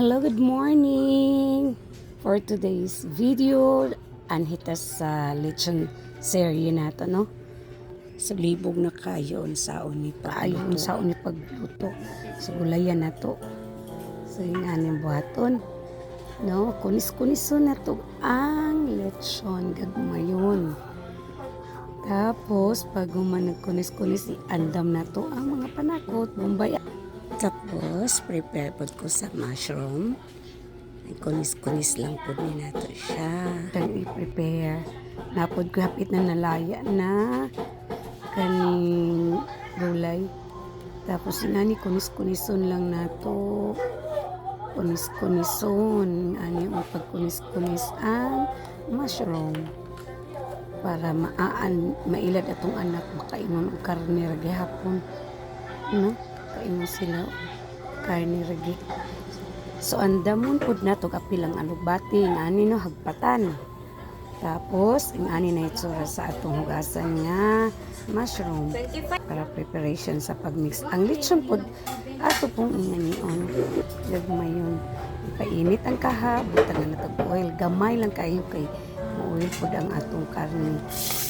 Hello, good morning! For today's video, anhitas sa lechon serye nato, no? Sa libog na kayo, unsaon ni pagluto. Sa gulayan na to. So, yung aning buhaton. No? Kunis-kuniso na to ang lechon gagmayon. Tapos, pag nagkunis-kunis, andam na to ang mga panakot, bombay. Tapos, prepare po ko sa mushroom. Kunis-kunis lang po din nato siya. Kaya i-prepare. Napod ko hapit na nalaya na kaning gulay. Tapos inani kunis-kunison lang nato. Kunis-kunison. Ani ang pagkunis-kunis ang mushroom. Para mailad atong anak makainom og karne ra gihapon. No? Kaino sila karne ragi. So andamon pud nato kapilang alugbati ani no hagpatan. Tapos ang ani na itsura sa atong hugasan nga mushroom para preparation sa pagmix. Ang lechon pud ato pong inganion gagmayon. Ipainit ang kaha, butang na natag oil, gamay lang kayo kay oil pud ang atong karne.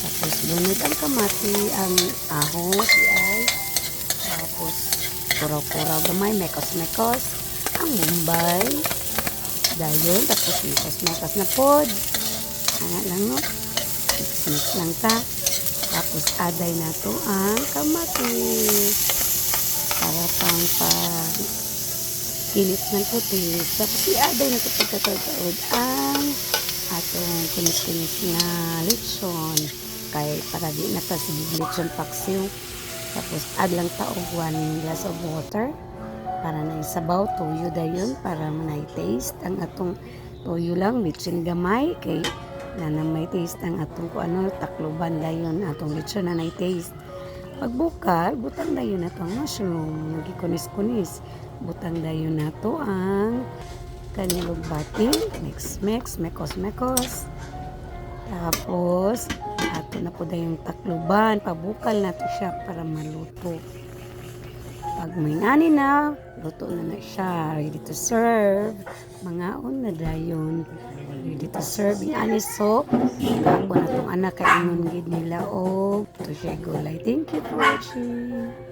Tapos lunod ang kamati, ang ahos, ay tapos kuraw-kuraw gamay, mekos-mekos, ang Mumbai, dayon, tapos mekos-mekos na pod. Ano lang no? Mix-mix lang ta. Tapos aday na to ang kamatis. Para pang kinis ng puti. Tapos i-aday na to pagkataod ang atong kinis-kinis na lechon. Kay para di na ta sige lechon paksiw. Tapos add lang ta og 1 glass of water para na isabaw toyo dayon para manay taste ang atong toyo lang lechon gamay kay na may taste ang atong ano takloban dayon atong lechon na taste. Pagbukal butang dayon nato ang mushroom nagikunis-kunis butang dayon nato ang kanilog bati mix mekos tapos ato na po dayong takluban, pabukal nato siya para maluto. Pag may ani na, luto na siya. Ready to serve. Mangaon na dayon. Ready to serve. Yung ani so, ako na itong anak kaingon gid nila o to siya gulay. Thank you for watching.